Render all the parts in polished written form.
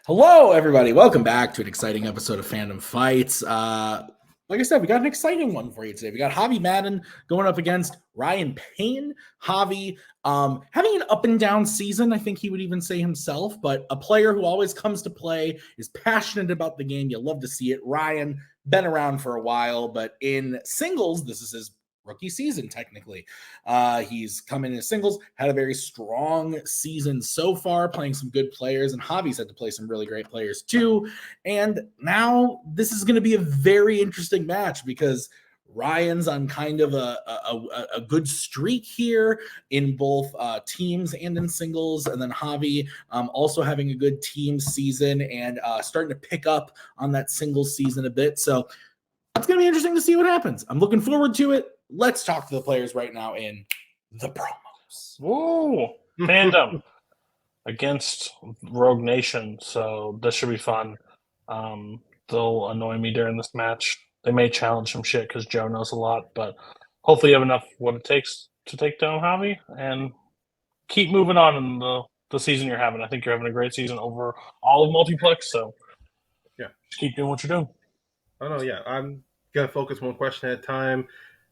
Hello, everybody. Welcome back to an exciting episode of Fandom Fights. Like I said, we got an exciting one for you today. We got Javi Madan going up against Ryan Payne. Javi having an up and down season, I think he would even say himself, but a player who always comes to play, is passionate about the game. You love to see it. Ryan, been around for a while, but in singles, this is his rookie season, technically. He's come in as singles, had a very strong season so far, playing some good players, and Javi's had to play some really great players too. And now this is going to be a very interesting match because Ryan's on kind of a good streak here in both teams and in singles, and then Javi also having a good team season and starting to pick up on that singles season a bit. So it's going to be interesting to see what happens. I'm looking forward to it. Let's talk to the players right now in the promos. Woo! Fandom against Rogue Nation, so this should be fun. They'll annoy me during this match. They may challenge some shit because Joe knows a lot, but hopefully you have enough what it takes to take down Javi and keep moving on in the season you're having. I think you're having a great season over all of Multiplex, so yeah, just keep doing what you're doing. Oh, no, yeah. I'm going to focus one question at a time.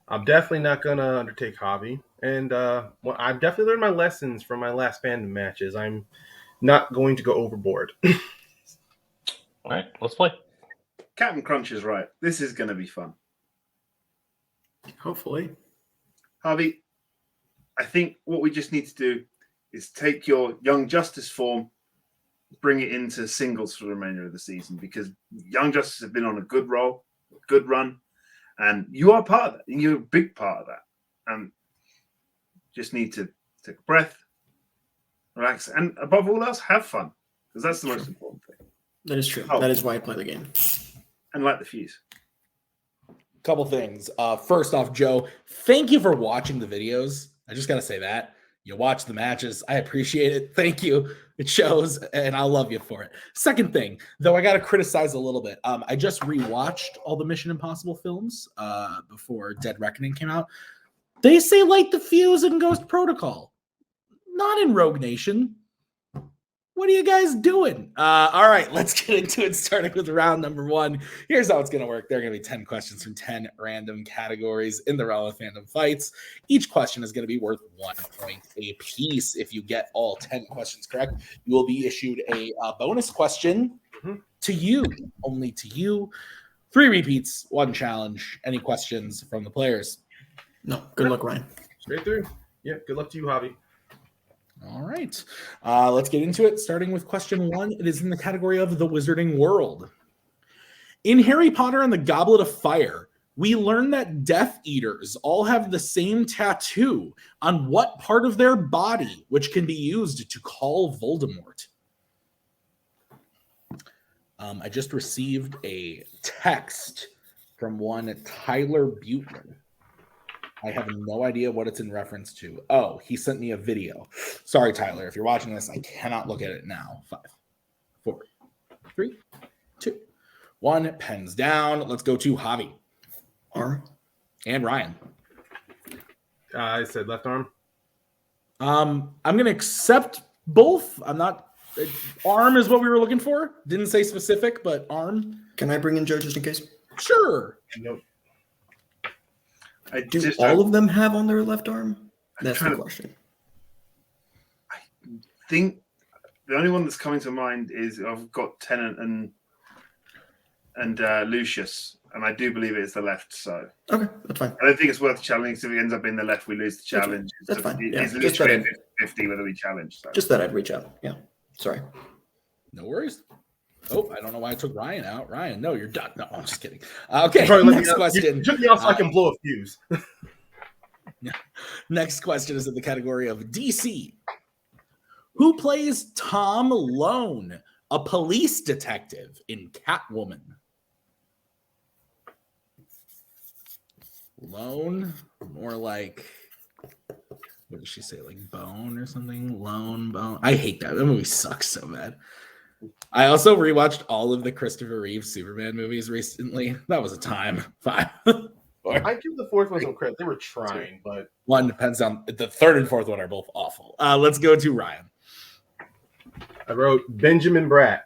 I'm definitely not going to undertake Javi. And I've definitely learned my lessons from my last Fandom matches. I'm not going to go overboard. All right, let's play. Captain Crunch is right. This is going to be fun. Hopefully. Javi, I think what we just need to do is take your Young Justice form, bring it into singles for the remainder of the season, because Young Justice have been on a good roll, good run, and you are part of that. You're a big part of that. And just need to take a breath, relax, and above all else, have fun, because that's the most important thing. That is true. That is why I play the game. And light the fuse. Couple things. First off, Joe, thank you for watching the videos. I just got to say that. You watch the matches. I appreciate it. Thank you. It shows, and I'll love you for it. Second thing, though, I got to criticize a little bit. I just rewatched all the Mission Impossible films before Dead Reckoning came out. They say light the fuse in Ghost Protocol. Not in Rogue Nation. What are you guys doing? All right, let's get into it, starting with round number one. Here's how it's going to work. There are going to be 10 questions from 10 random categories in the realm of Fandom Fights. Each question is going to be worth 1 point a piece. If you get all 10 questions correct, you will be issued a bonus question to you, only to you. 3 repeats, 1 challenge. Any questions from the players? No. Good luck, Ryan. Straight through. Yeah, good luck to you, Javi. All right. Let's get into it, starting with question 1. It is in the category of the Wizarding World. In Harry Potter and the Goblet of Fire, we learn that Death Eaters all have the same tattoo on what part of their body, which can be used to call Voldemort. I just received a text from one Tyler Buteman. I have no idea what it's in reference to. Oh, he sent me a video. Sorry, Tyler. If you're watching this, I cannot look at it now. 5, 4, 3, 2, 1. Pens down. Let's go to Javi. Arm. And Ryan. I said left arm. I'm going to accept both. I'm not... Arm is what we were looking for. Didn't say specific, but arm. Can I bring in Joe just in case? Sure. Nope. Do all of them have on their left arm? That's the question. I think the only one that's coming to mind is I've got Tennant and Lucius, and I do believe it's the left. So okay, that's fine. I don't think it's worth challenging. So if it ends up being the left, we lose the challenge. That's fine. It's literally 50 whether we challenge. So. Just that I'd reach out. Yeah. Sorry. No worries. Oh, I don't know why I took Ryan out. Ryan, no, you're done. No, I'm just kidding. Okay, next question. You took me off so I can blow a fuse. Next question is in the category of DC. Who plays Tom Lone, a police detective in Catwoman? Lone, more like, what did she say, like bone or something? Lone, bone. I hate that. That movie sucks so bad. I also rewatched all of the Christopher Reeve Superman movies recently. That was a time. 5, 4. I give the fourth one some credit. They were trying, but 1 depends on the third and fourth one are both awful. Let's go to Ryan. I wrote Benjamin Bratt.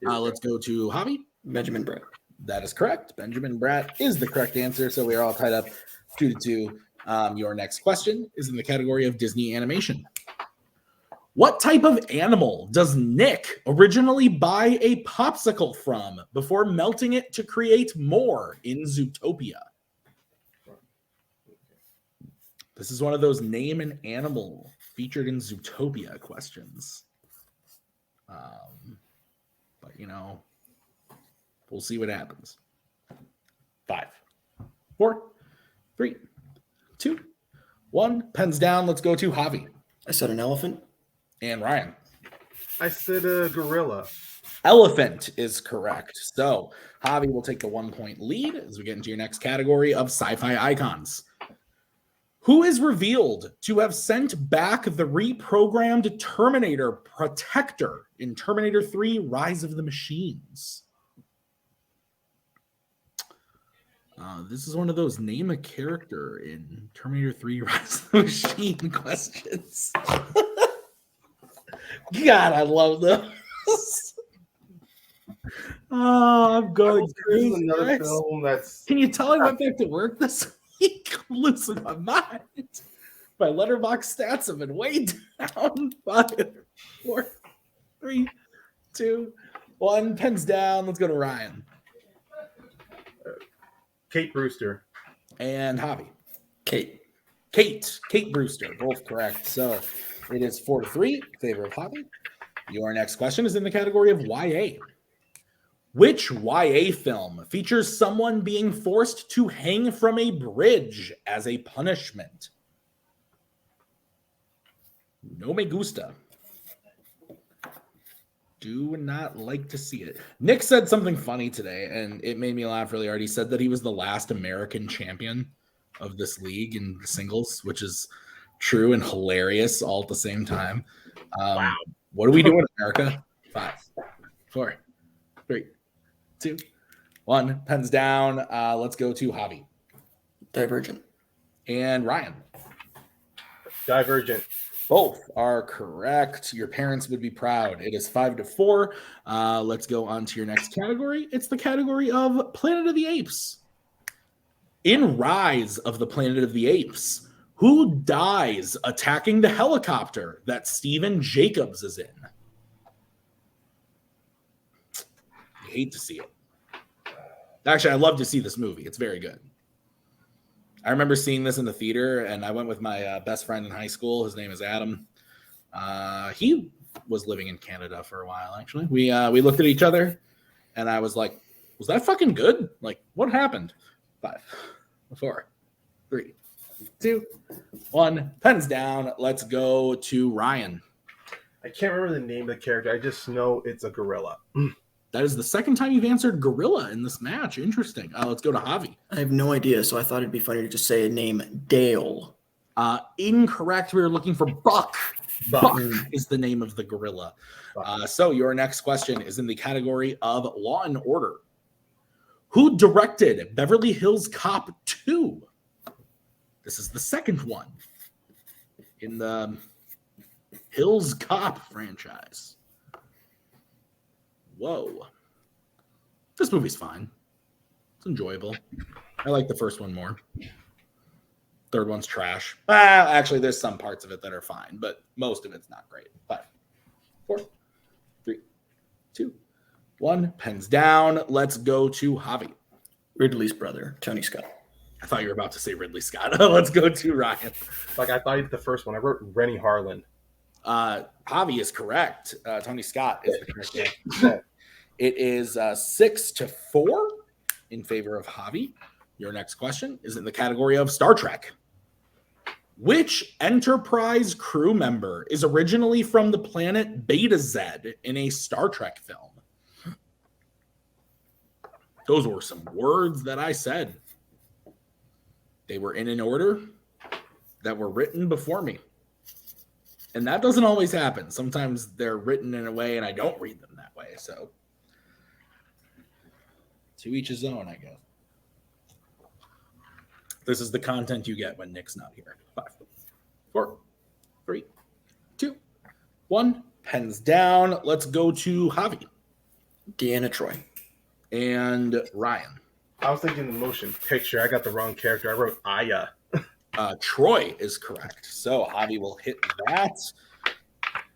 Let's go to Javi. Benjamin Brett. That is correct. Benjamin Bratt is the correct answer. So we are all tied up 2-2. Your next question is in the category of Disney animation. What type of animal does Nick originally buy a popsicle from before melting it to create more in Zootopia? This is one of those name an animal featured in Zootopia questions. But, we'll see what happens. 5, 4, 3, 2, 1. Pens down. Let's go to Javi. I said an elephant. And Ryan. I said a gorilla. Elephant is correct. So Javi will take the 1-point lead as we get into your next category of sci-fi icons. Who is revealed to have sent back the reprogrammed Terminator Protector in Terminator 3 Rise of the Machines? This is one of those name a character in Terminator 3 Rise of the Machine questions. God, I love those. Oh, I'm going crazy. This is another guys. film that's. Can you tell I went back to work this week? I'm losing my mind. My letterbox stats have been way down. 5, 4, 3, 2, 1. Pens down. Let's go to Ryan. Kate Brewster. And Javi. Kate. Kate Brewster. Both correct. So it is 4-3 in favor of Javi. Your next question is in the category of YA. Which YA film features someone being forced to hang from a bridge as a punishment? No me gusta. Do not like to see it. Nick said something funny today, and it made me laugh really hard. He said that he was the last American champion of this league in singles, which is true and hilarious all at the same time. Wow. What do we do in America? 5, 4, 3, 2, 1. Pens down. Let's go to Javi. Divergent. And Ryan. Divergent. Both are correct. Your parents would be proud. It is 5-4. Let's go on to your next category. It's the category of Planet of the Apes. In Rise of the Planet of the Apes, who dies attacking the helicopter that Steven Jacobs is in? I hate to see it. Actually, I love to see this movie. It's very good. I remember seeing this in the theater, and I went with my best friend in high school. His name is Adam. He was living in Canada for a while, actually. We looked at each other, and I was like, was that fucking good? Like, what happened? 5, 4, 3, 2, 1. Pens down. Let's go to Ryan. I can't remember the name of the character. I just know it's a gorilla. That is the second time you've answered gorilla in this match. Interesting. Let's go to Javi. I have no idea, so I thought it'd be funny to just say a name, Dale. Incorrect. We were looking for Buck. Buck is the name of the gorilla. So your next question is in the category of Law and Order. Who directed Beverly Hills Cop 2? This is the second one in the Hills Cop franchise. Whoa. This movie's fine. It's enjoyable. I like the first one more. Third one's trash. Actually, there's some parts of it that are fine, but most of it's not great. 5, 4, 3, 2, 1. Pens down. Let's go to Javi. Ridley's brother, Tony Scott. I thought you were about to say Ridley Scott. Let's go to Ryan. Like, I thought the first one. I wrote Rennie Harlan. Javi is correct. Tony Scott is the correct answer. It is 6-4 in favor of Javi. Your next question is in the category of Star Trek. Which Enterprise crew member is originally from the planet Beta Z in a Star Trek film? Those were some words that I said. They were in an order that were written before me. And that doesn't always happen. Sometimes they're written in a way and I don't read them that way. So to each his own, I guess. This is the content you get when Nick's not here. 5, 4, 3, 2, 1. Pens down. Let's go to Javi. Deanna Troy. And Ryan. I was thinking the motion picture. I got the wrong character. I wrote Aya. Troy is correct. So Javi will hit that.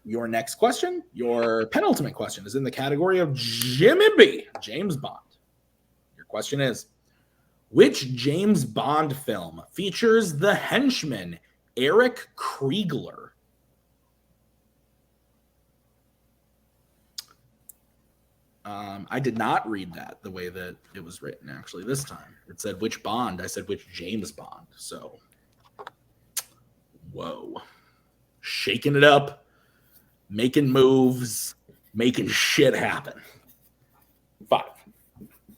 Your next question, your penultimate question, is in the category of Jimmy B, James Bond. Your question is, which James Bond film features the henchman Eric Kriegler? I did not read that the way that it was written, actually, this time. It said which Bond. I said which James Bond. So, whoa. Shaking it up, making moves, making shit happen. 5,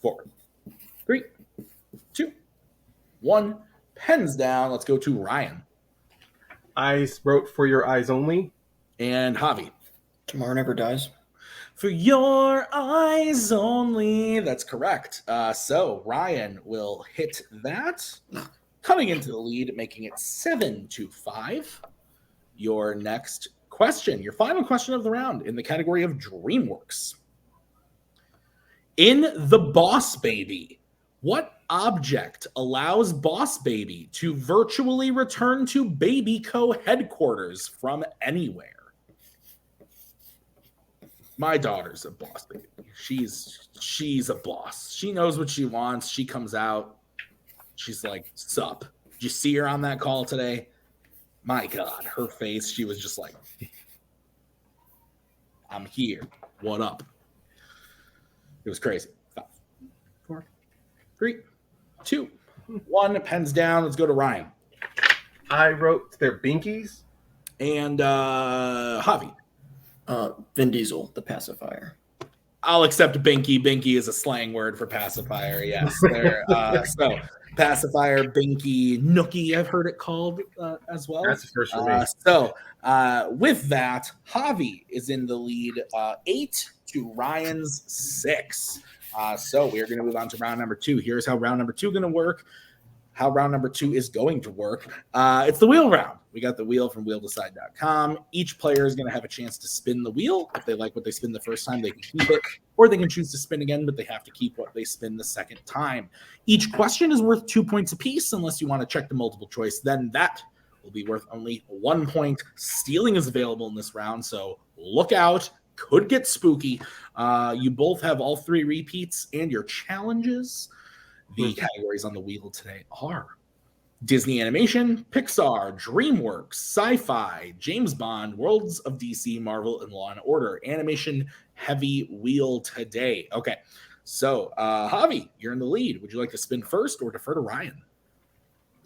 4, 3, 2, 1. Pens down. Let's go to Ryan. I wrote For Your Eyes Only. And Javi. Tomorrow Never Dies. For your eyes only. That's correct. So Ryan will hit that. Coming into the lead, making it 7-5. Your next question, your final question of the round in the category of DreamWorks. In The Boss Baby, what object allows Boss Baby to virtually return to Baby Co. headquarters from anywhere? My daughter's a boss baby. She's a boss. She knows what she wants. She comes out. She's like, sup? Did you see her on that call today? My God, her face. She was just like, I'm here. What up? It was crazy. 5, 4, 3, 2, 1. Pens down. Let's go to Ryan. I wrote their Binkies. And Javi. Vin Diesel, the pacifier. I'll accept Binky. Binky is a slang word for pacifier. Yes. So pacifier, Binky, Nookie, I've heard it called as well. That's the first for me. So with that, Javi is in the lead 8 to Ryan's 6. So we're going to move on to round number 2. Here's how round number 2 going to work. How round number 2 is going to work. It's the wheel round. We got the wheel from wheeldecide.com. Each player is going to have a chance to spin the wheel. If they like what they spin the first time, they can keep it, or they can choose to spin again, but they have to keep what they spin the second time. Each question is worth 2 points apiece, unless you want to check the multiple choice. Then that will be worth only 1 point. Stealing is available in this round, so look out. Could get spooky. You both have all 3 repeats and your challenges. The categories on the wheel today are Disney Animation, Pixar, DreamWorks, Sci-Fi, James Bond, Worlds of DC, Marvel, and Law & Order. Animation heavy wheel today. Okay, so Javi, you're in the lead. Would you like to spin first or defer to Ryan?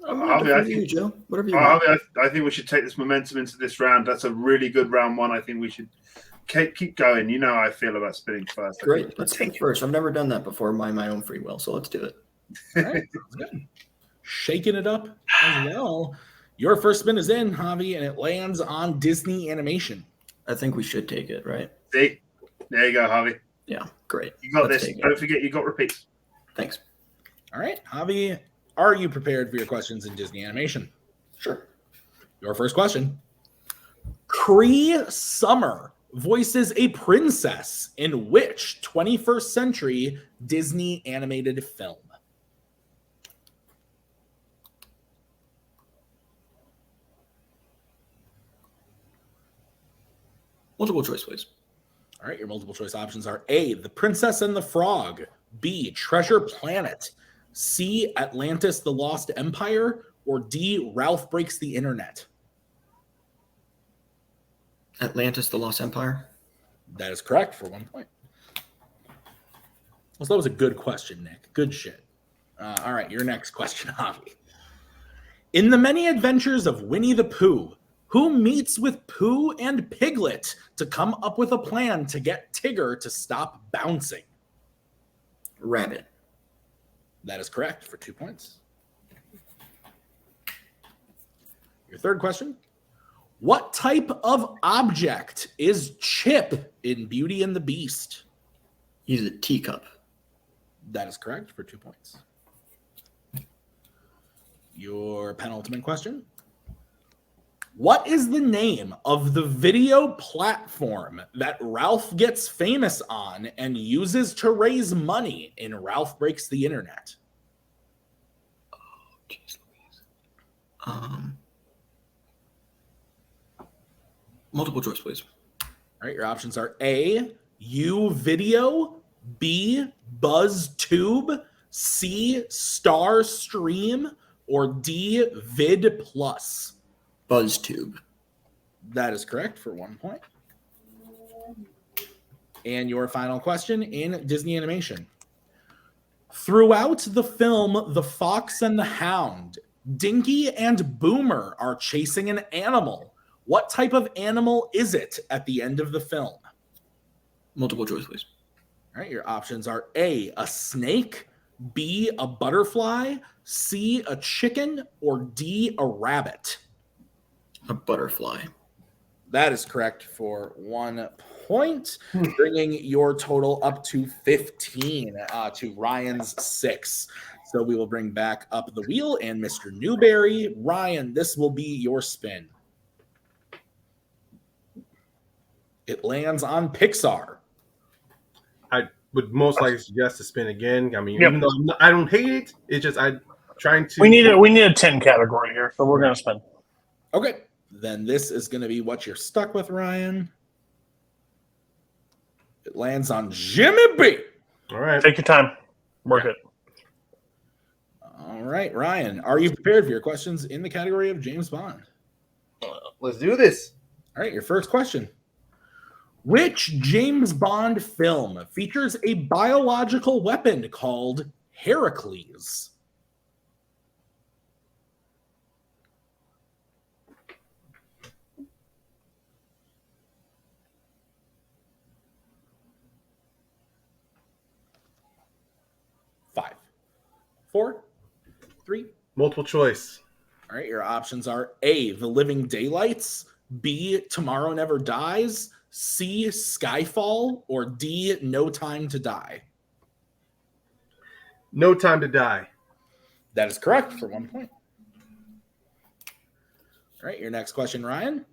I think, Joe. Whatever you want. I think we should take this momentum into this round. That's a really good round 1. I think we should keep going. You know how I feel about spinning first. Great. Let's spin first. I've never done that before by my own free will, so let's do it. All right, good. Shaking it up as well. Your first spin is in, Javi, and it lands on Disney Animation. I think we should take it, right? See? There you go, Javi. Yeah, great. You got this. Don't forget you got repeats. Thanks. All right, Javi, are you prepared for your questions in Disney Animation? Sure. Your first question. Cree Summer voices a princess in which 21st century Disney animated film? Multiple choice, please. All right, your multiple choice options are A, The Princess and the Frog, B, Treasure Planet, C, Atlantis, the Lost Empire, or D, Ralph Breaks the Internet. Atlantis, the Lost Empire. That is correct for 1 point. Well, that was a good question, Nick. Good shit. All right, your next question, Javi. In the many adventures of Winnie the Pooh, who meets with Pooh and Piglet to come up with a plan to get Tigger to stop bouncing? Rabbit. That is correct for 2 points. Your third question. What type of object is Chip in Beauty and the Beast? He's a teacup. That is correct for 2 points. Your penultimate question. What is the name of the video platform that Ralph gets famous on and uses to raise money in Ralph Breaks the Internet? Jeez Louise. Multiple choice, please. All right, your options are A, U-Video, B, BuzzTube, C, Starstream, or D, Vid Plus. BuzzTube. That is correct for 1 point. And your final question in Disney animation. Throughout the film The Fox and the Hound, Dinky and Boomer are chasing an animal. What type of animal is it at the end of the film? Multiple choice, please. All right, your options are A, a snake, B, a butterfly, C, a chicken, or D, a rabbit. A butterfly. That is correct for 1 point, bringing your total up to 15 to Ryan's 6. So we will bring back up the wheel and Mr. Newberry. Ryan, this will be your spin. It lands on Pixar. I would most likely suggest to spin again. I mean, Yep. even though I don't hate it, it's just I'm trying to. We need a 10 category here, so we're gonna spin. Okay, then this is going to be what you're stuck with, Ryan. It lands on Jimmy B. All right. Take your time, work it. All right, Ryan, are you prepared for your questions in the category of James Bond? Let's do this. All right, your first question. Which James Bond film features a biological weapon called Heracles? Five, 4, 3. Multiple choice. All right, your options are A, The Living Daylights, B, Tomorrow Never Dies, C, Skyfall, or D, No Time to Die. No Time to Die. That is correct for 1 point. All right, your next question, Ryan.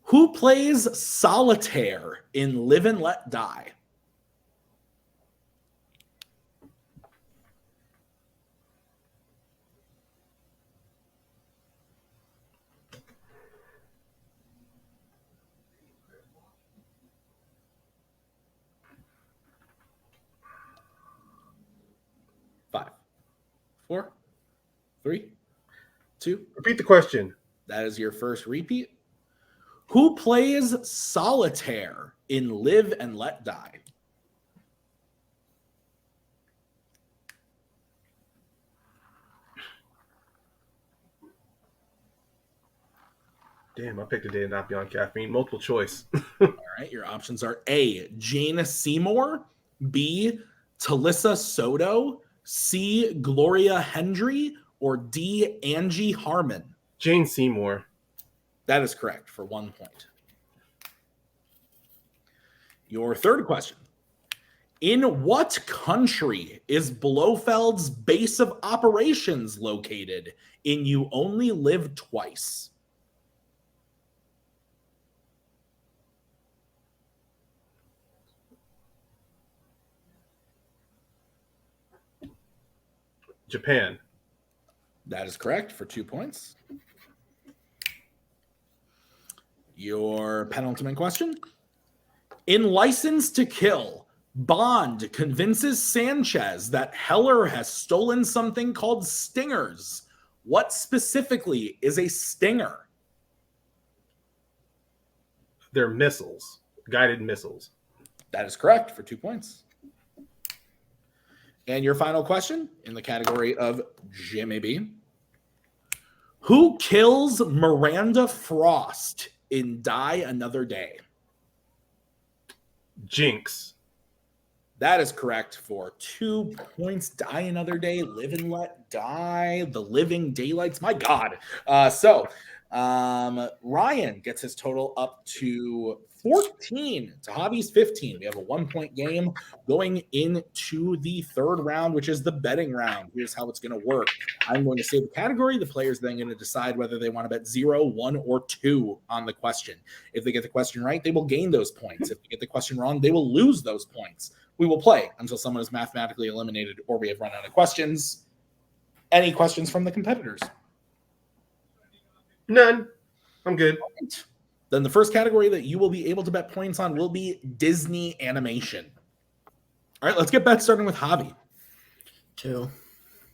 Who plays Solitaire in Live and Let Die? Five, 4, 3, 2. Repeat the question. That is your first repeat. Who plays Solitaire in Live and Let Die? Damn, I picked a day to not be on caffeine. Multiple choice. All right, your options are A, Jane Seymour, B, Talissa Soto, C, Gloria Hendry, or D, Angie Harmon. Jane Seymour. That is correct for 1 point. Your third question. In what country is Blofeld's base of operations located in You Only Live Twice? Japan. That is correct for 2 points. Your penultimate question. In License to Kill, Bond convinces Sanchez that Heller has stolen something called stingers. What specifically is a stinger? They're missiles. Guided missiles. That is correct for 2 points. And your final question in the category of Jimmy B. Who kills Miranda Frost in Die Another Day? Jinx. That is correct for 2 points. Die Another Day, Live and Let Die, The Living Daylights. My God. Ryan gets his total up to 14 to Javi's 15. We have a 1-point game going into the third round, which is the betting round. Here's how it's going to work. I'm going to say the category. The player's then going to decide whether they want to bet 0, 1, or 2 on the question. If they get the question right, they will gain those points. If they get the question wrong, they will lose those points. We will play until someone is mathematically eliminated or we have run out of questions. Any questions from the competitors? None. I'm good. Right. Then the first category that you will be able to bet points on will be Disney animation. All right, let's get bets starting with Javi. 2.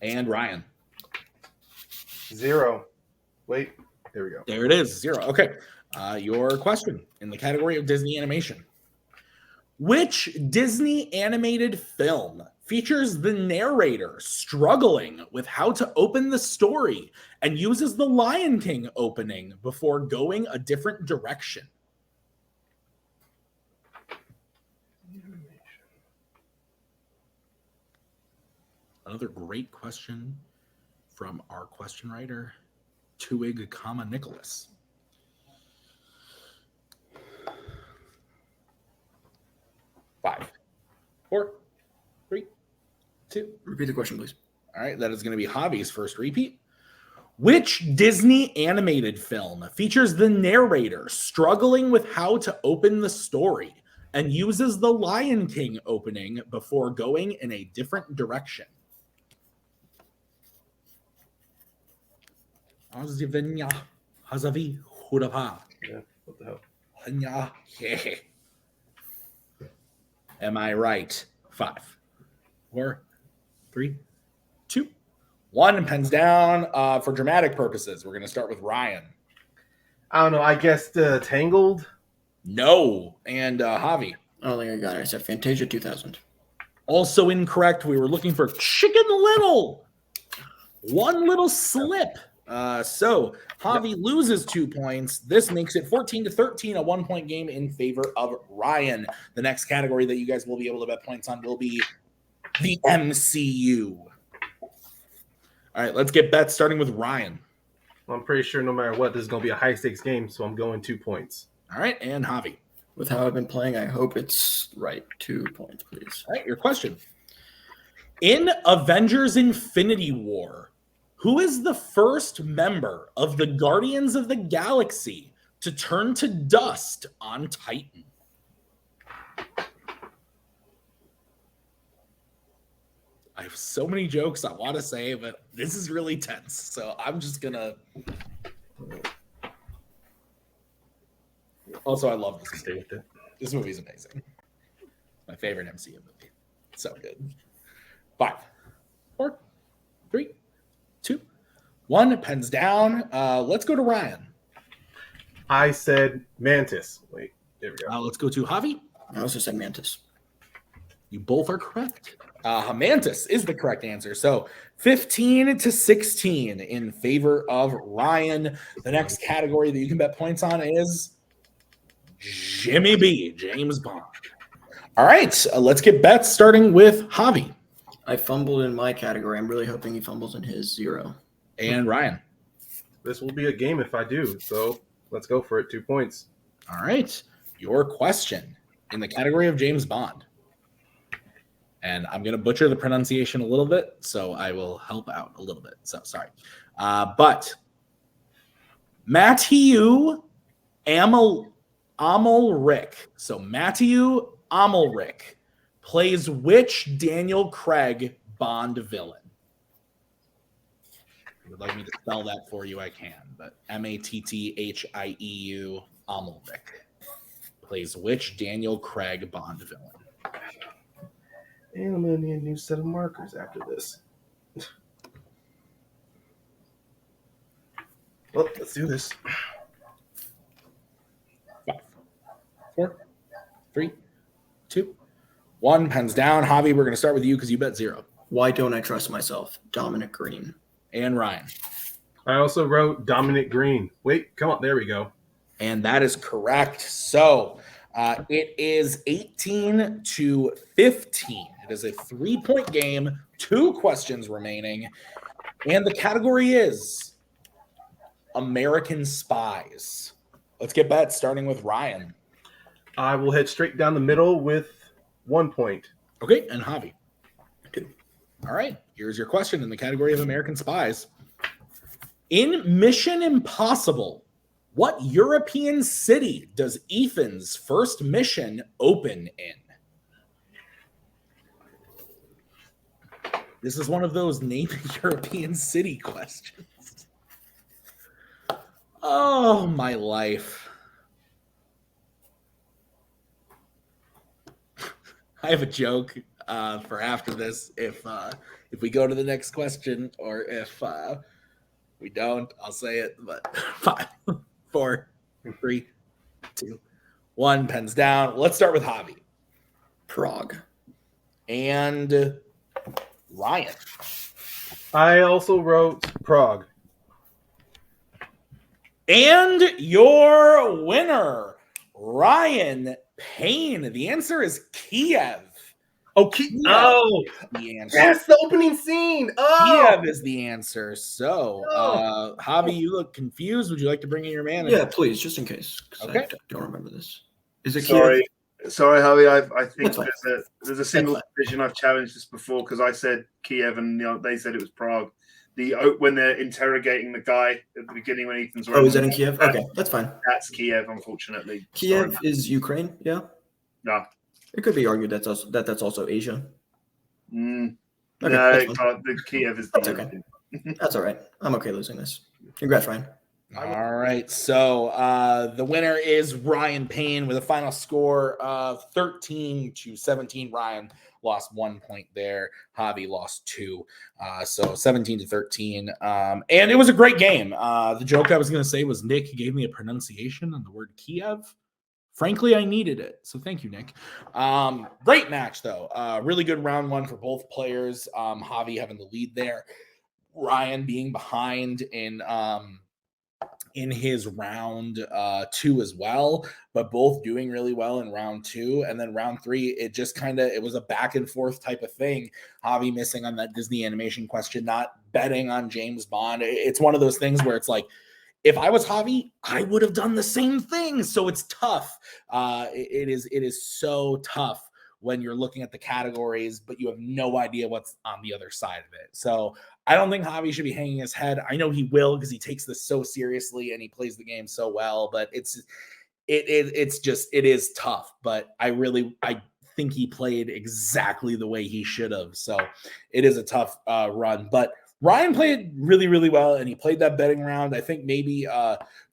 And Ryan. 0. Wait, there we go. There it is, 0. Okay, your question in the category of Disney animation. Which Disney animated film features the narrator struggling with how to open the story and uses the Lion King opening before going a different direction? Another great question from our question writer, Twohig, Nicholas. Five, 4, 3, 2. Repeat the question, please. All right, that is going to be Javi's first repeat. Which Disney animated film features the narrator struggling with how to open the story and uses the Lion King opening before going in a different direction? Yeah, what the hell? Am I right? 5, 4, 3, 2, 1. Pens down. For dramatic purposes, we're going to start with Ryan. I don't know. I guess Tangled. No. And Javi. I don't think I got it. I said Fantasia 2000. Also incorrect. We were looking for Chicken Little. One little slip. So Javi loses 2 points. This makes it 14-13, a 1-point game in favor of Ryan. The next category that you guys will be able to bet points on will be the MCU. All right, let's get bets starting with Ryan. I'm pretty sure no matter what, this is going to be a high-stakes game, so I'm going 2 points. All right, and Javi. With how I've been playing, I hope it's right. 2 points, please. All right, your question. In Avengers Infinity War, who is the first member of the Guardians of the Galaxy to turn to dust on Titan? I have so many jokes I want to say, but this is really tense. So I'm just going to... Also, I love this movie. This movie is amazing. My favorite MCU movie. So good. 5, 4, 3, 2, 1. Pens down. Let's go to Ryan. I said Mantis. Wait, there we go. Let's go to Javi. I also said Mantis. You both are correct. Mantis is the correct answer. So 15-16 in favor of Ryan. The next category that you can bet points on is Jimmy B, James Bond. All right, let's get bets starting with Javi. I fumbled in my category. I'm really hoping he fumbles in his 0. And Ryan. This will be a game if I do, so let's go for it. 2 points. All right, your question in the category of James Bond. And I'm going to butcher the pronunciation a little bit, so I will help out a little bit. So sorry. But Matthew Amalric. So Matthew Amalric plays which Daniel Craig Bond villain? If you would like me to spell that for you, I can. But Matthew Amalric plays which Daniel Craig Bond villain? And I'm going to need a new set of markers after this. Well, let's do this. 5, 4, 3, 2, 1. Pens down. Javi, we're going to start with you because you bet 0. Why don't I trust myself? Dominic Green. And Ryan. I also wrote Dominic Green. Wait, come on. There we go. And that is correct. So it is 18-15. It is a 3-point game, 2 questions remaining. And the category is American Spies. Let's get bets starting with Ryan. I will head straight down the middle with 1 point. Okay, and Javi. 2. All right, here's your question in the category of American Spies. In Mission Impossible, what European city does Ethan's first mission open in? This is one of those name a European city questions. Oh, my life. I have a joke for after this. If we go to the next question, or if we don't, I'll say it. But 5, 4, 3, 2, 1. Pens down. Let's start with Javi Prague. and Ryan. I also wrote Prague. And your winner, Ryan Payne. The answer is Kiev. Oh, Oh, the answer. that's the opening scene. Oh, Kiev is the answer. So, Javi, you look confused. Would you like to bring in your man? Yeah, please, just in case. 'Cause Okay. I don't remember this. Is it Sorry, Javi. I think That's fine. there's a single division I've challenged this before because I said Kiev and they said it was Prague. When they're interrogating the guy at the beginning when Ethan's Oh, is that in Kiev? Okay, that's fine. That's Kiev, unfortunately. Kiev Sorry. is Ukraine. Yeah. No. It could be argued that's also Asia. Okay, Okay, no, that's fine. the Kiev is That's okay. That's all right. I'm okay losing this. Congrats, Ryan. All right. So the winner is Ryan Payne with a final score of 13-17. Ryan lost 1 point there. Javi lost 2. So 17-13. And it was a great game. The joke I was going to say was Nick gave me a pronunciation on the word Kiev. Frankly, I needed it. So thank you, Nick. Great match, though. Really good round 1 for both players. Javi having the lead there. Ryan being behind in his round 2 as well, but both doing really well in round 2. And then round 3, it was a back and forth type of thing. Javi missing on that Disney animation question, not betting on James Bond. It's one of those things where it's like, if I was Javi, I would have done the same thing. So it's tough. It is so tough when you're looking at the categories, but you have no idea what's on the other side of it. So I don't think Javi should be hanging his head. I know he will because he takes this so seriously and he plays the game so well, but it is tough. But I think he played exactly the way he should have. So it is a tough run. But Ryan played really, really well, and he played that betting round, I think, maybe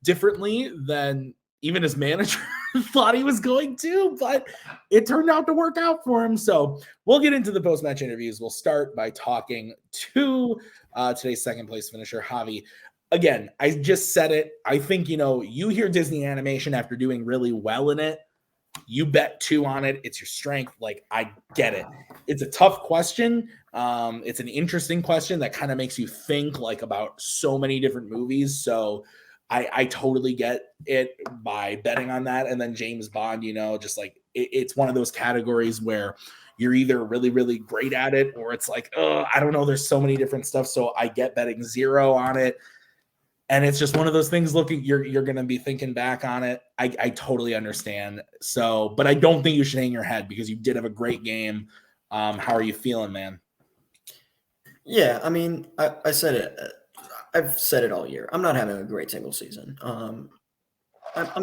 differently than even his manager thought he was going to, but it turned out to work out for him. So we'll get into the post-match interviews. We'll start by talking to today's second place finisher, Javi. Again, I just said it. I think, you hear Disney animation after doing really well in it. You bet 2 on it. It's your strength. Like, I get it. It's a tough question. It's an interesting question that kind of makes you think like about so many different movies. So I totally get it by betting on that. And then James Bond, just like it's one of those categories where you're either really, really great at it or it's like, I don't know. There's so many different stuff. So I get betting 0 on it. And it's just one of those things. You're going to be thinking back on it. I totally understand. So, but I don't think you should hang your head because you did have a great game. How are you feeling, man? Yeah, I mean, I said it. I've said it all year. I'm not having a great single season. I'm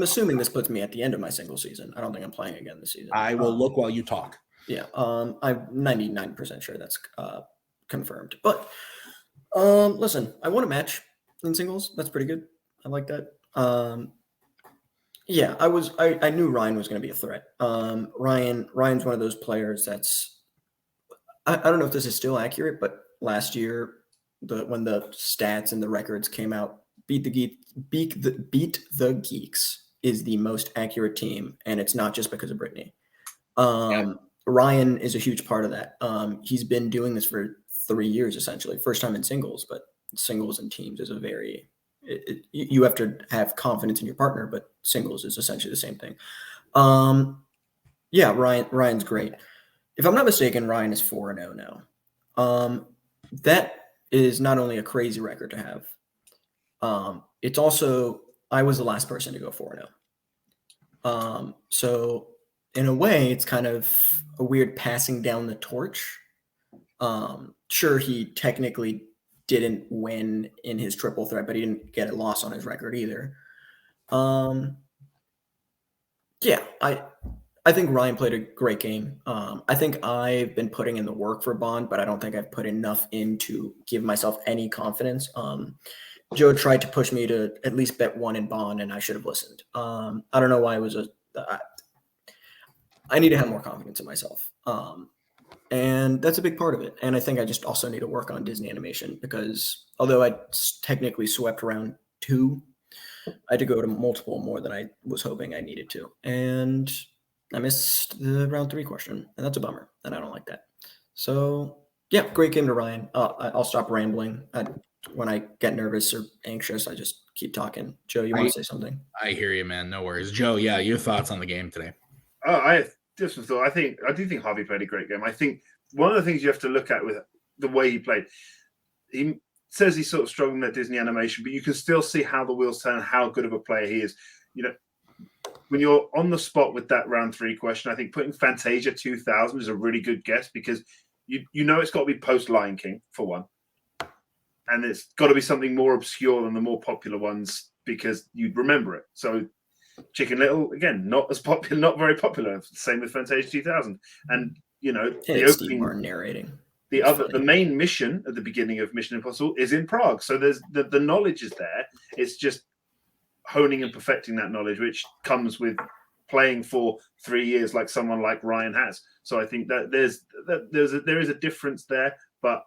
assuming this puts me at the end of my single season. I don't think I'm playing again this season. I will look while you talk. Yeah, I'm 99% sure that's confirmed. But listen, I won a match in singles. That's pretty good. I like that. Yeah, I knew Ryan was going to be a threat. Ryan's one of those players that's I don't know if this is still accurate, but last year when the stats and the records came out, Beat the Geeks is the most accurate team, and it's not just because of Brittany. Ryan is a huge part of that. He's been doing this for 3 years essentially. First time in singles, but singles and teams is you have to have confidence in your partner, but singles is essentially the same thing. Yeah, Ryan's great. If I'm not mistaken, Ryan is 4-0 now. That is not only a crazy record to have. It's also, I was the last person to go 4-0. So in a way, it's kind of a weird passing down the torch. Sure, he technically didn't win in his triple threat, but he didn't get a loss on his record either. Yeah, I think Ryan played a great game. I think I've been putting in the work for Bond, but I don't think I've put enough in to give myself any confidence. Joe tried to push me to at least bet one in Bond, and I should have listened. I don't know why it was I need to have more confidence in myself. And that's a big part of it. And I think I just also need to work on Disney animation because although I technically swept round 2, I had to go to multiple more than I was hoping I needed to. And I missed the round 3 question, and that's a bummer, and I don't like that. So, yeah, great game to Ryan. I'll stop rambling. When I get nervous or anxious, I just keep talking. Joe, you want to say something? I hear you, man. No worries. Joe, yeah, your thoughts on the game today? I have different thought. I do think Javi played a great game. I think one of the things you have to look at with the way he played, he says he's sort of struggling with Disney animation, but you can still see how the wheels turn, how good of a player he is. You know, when you're on the spot with that round 3 question, I think putting Fantasia 2000 is a really good guess because you know it's got to be post Lion King for one, and it's got to be something more obscure than the more popular ones because you'd remember it. So Chicken Little, again, not as popular, not very popular. Same with Fantasia 2000, and you know the Steve opening Martin narrating. the main mission at the beginning of Mission Impossible is in Prague, so there's the knowledge is there. It's just honing and perfecting that knowledge, which comes with playing for 3 years, like someone like Ryan has. So I think that there is a difference there, but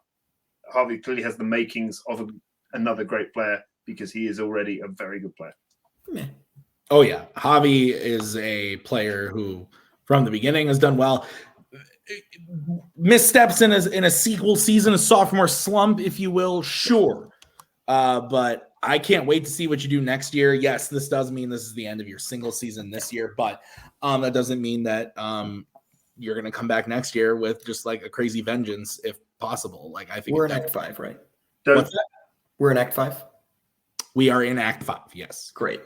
Harvey clearly has the makings of another great player because he is already a very good player. Yeah. Oh yeah, Javi is a player who, from the beginning, has done well. Missteps in a sequel season, a sophomore slump, if you will, sure. But I can't wait to see what you do next year. Yes, this does mean this is the end of your single season this year, but that doesn't mean that you're going to come back next year with just like a crazy vengeance, if possible. Like I think we're in Act 5, right? What's that? We're in Act 5. We are in Act 5. Yes, great.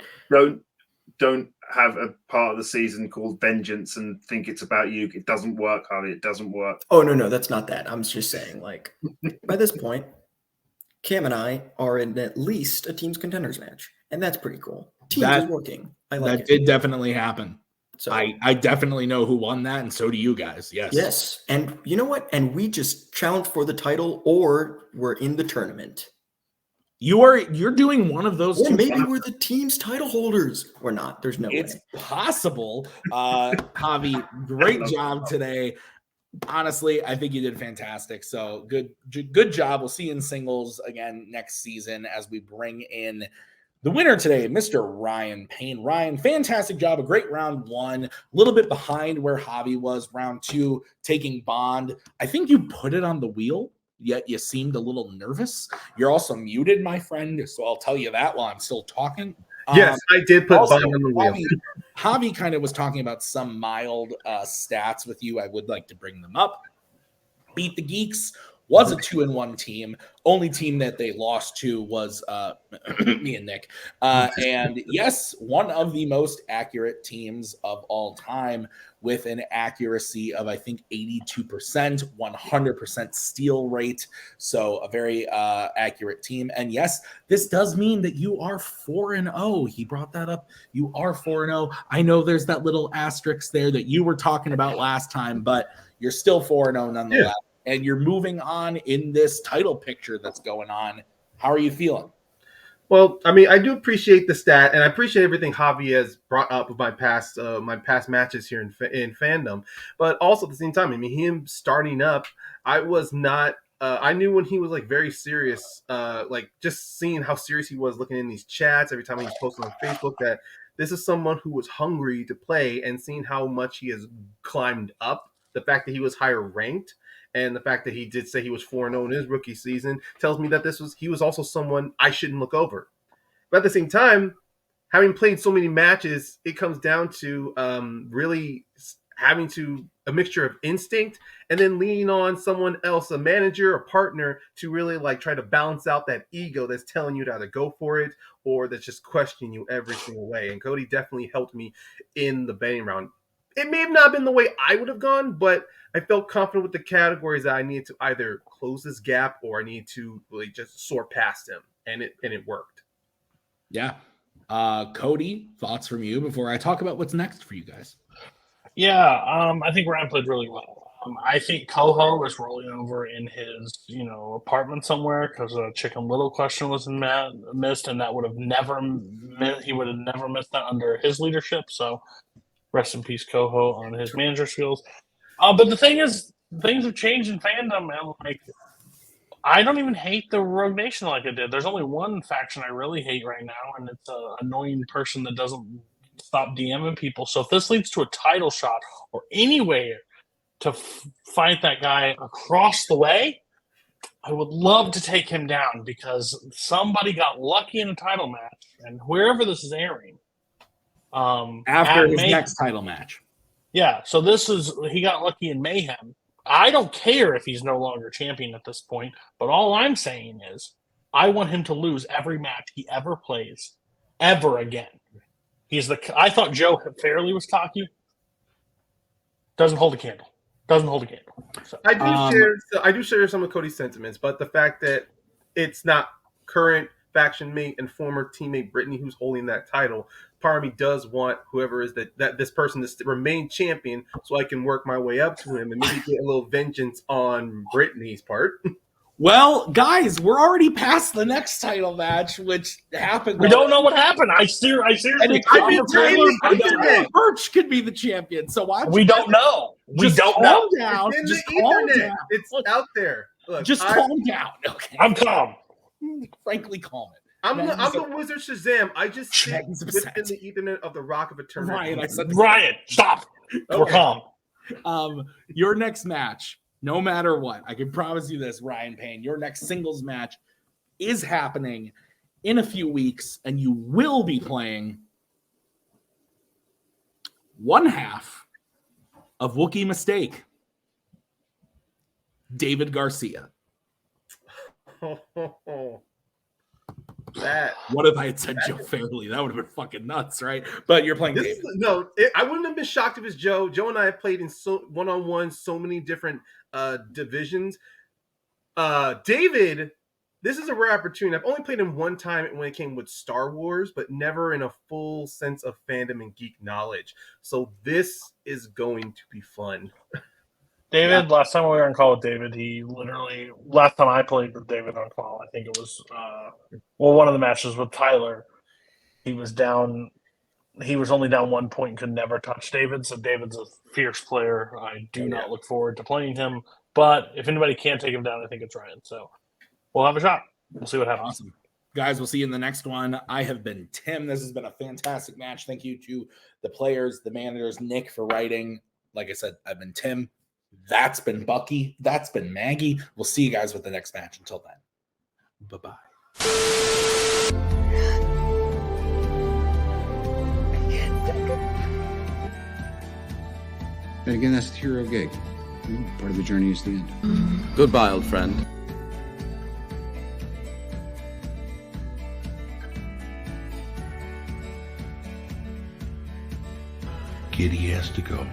Don't have a part of the season called Vengeance and think it's about you. It doesn't work, Harvey. It doesn't work. Oh no, that's not that. I'm just saying, like, by this point, Cam and I are in at least a team's contenders match, and that's pretty cool. Teams is working. I like that. It. Did definitely happen. So I definitely know who won that, and so do you guys. Yes. And you know what? And we just challenged for the title, or we're in the tournament. You're doing one of those. Or maybe we're the team's title holders. We're not. There's no way. It's possible. Javi, great job today. Honestly, I think you did fantastic. So good job. We'll see you in singles again next season as we bring in the winner today, Mr. Ryan Payne. Ryan, fantastic job. A great round 1. A little bit behind where Javi was. Round 2, taking Bond. I think you put it on the wheel, yet you seemed a little nervous. You're also muted, my friend, so I'll tell you that while I'm still talking. Yes, I did put Bond on the wheel. Javi kind of was talking about some mild stats with you. I would like to bring them up. Beat the Geeks was a 2-1 team. Only team that they lost to was me and Nick. And yes, one of the most accurate teams of all time with an accuracy of, I think, 82%, 100% steal rate. So a very accurate team. And yes, this does mean that you are 4-0. He brought that up. You are 4-0. I know there's that little asterisk there that you were talking about last time, but you're still 4-0 nonetheless. Yeah. And you're moving on in this title picture that's going on. How are you feeling? Well, I mean, I do appreciate the stat, and I appreciate everything Javi has brought up with my past matches here in Fandom. But also at the same time, I mean, him starting up, I was not. I knew when he was like very serious, like just seeing how serious he was looking in these chats every time he was posting on Facebook, that this is someone who was hungry to play, and seeing how much he has climbed up, the fact that he was higher ranked. And the fact that he did say he was 4-0 in his rookie season tells me that he was also someone I shouldn't look over. But at the same time, having played so many matches, it comes down to really having a mixture of instinct and then leaning on someone else, a manager, a partner, to really like try to balance out that ego that's telling you to either go for it or that's just questioning you every single way. And Cody definitely helped me in the betting round. It may have not been the way I would have gone, but I felt confident with the categories that I needed to either close this gap or I need to really just soar past him, and it worked. Yeah. Cody, thoughts from you before I talk about what's next for you guys? Yeah, I think Ryan played really well. I think Koho is rolling over in his, apartment somewhere because a Chicken Little question was missed, and that would have he would have never missed that under his leadership. So, rest in peace, Koho, on his manager skills. But the thing is, things have changed in fandom, and I don't even hate the Rogue Nation like I did. There's only one faction I really hate right now, and it's an annoying person that doesn't stop DMing people. So if this leads to a title shot or any way to fight that guy across the way, I would love to take him down because somebody got lucky in a title match, and wherever this is airing. After his next title match. Yeah, so he got lucky in Mayhem. I don't care if he's no longer champion at this point, but all I'm saying is I want him to lose every match he ever plays, ever again. I thought Joe Fairley was cocky. Doesn't hold a candle. So, I do share some of Cody's sentiments, but the fact that it's not current faction mate and former teammate Brittany who's holding that title, part of me does want whoever is that this person to remain champion so I can work my way up to him and maybe get a little vengeance on Brittany's part. Well, guys, we're already past the next title match, which happened. We don't know what happened. I seriously. And it could be Taylor Birch could be the champion. So we don't know. We don't know. Down. It's in just the calm internet. down. It's out there. Look, just calm down. Okay. I'm calm. Frankly, calm it. I'm the Wizard Shazam. I just sit within the Ethernet of the Rock of Eternity. Ryan, stop. Okay. We're calm. Your next match, no matter what, I can promise you this, Ryan Payne, your next singles match is happening in a few weeks, and you will be playing one half of Wookiee Mistake, David Garcia. What if I had said Joe Fairley? That would have been fucking nuts, right? But you're playing David. I wouldn't have been shocked if it's Joe. Joe and I have played in one-on-one so many different divisions. David, this is a rare opportunity. I've only played him one time when it came with Star Wars, but never in a full sense of fandom and geek knowledge. So this is going to be fun. David, last time we were on call with David, last time I played with David on call, I think it was, one of the matches with Tyler, he was only down 1 point and could never touch David, so David's a fierce player. I do not look forward to playing him, but if anybody can take him down, I think it's Ryan, so we'll have a shot. We'll see what happens. Awesome. Guys, we'll see you in the next one. I have been Tim. This has been a fantastic match. Thank you to the players, the managers, Nick for writing. Like I said, I've been Tim. That's been Bucky. That's been Maggie. We'll see you guys with the next match. Until then, bye-bye. And again, that's the hero gig. Part of the journey is the end. Goodbye, old friend. Kitty has to go.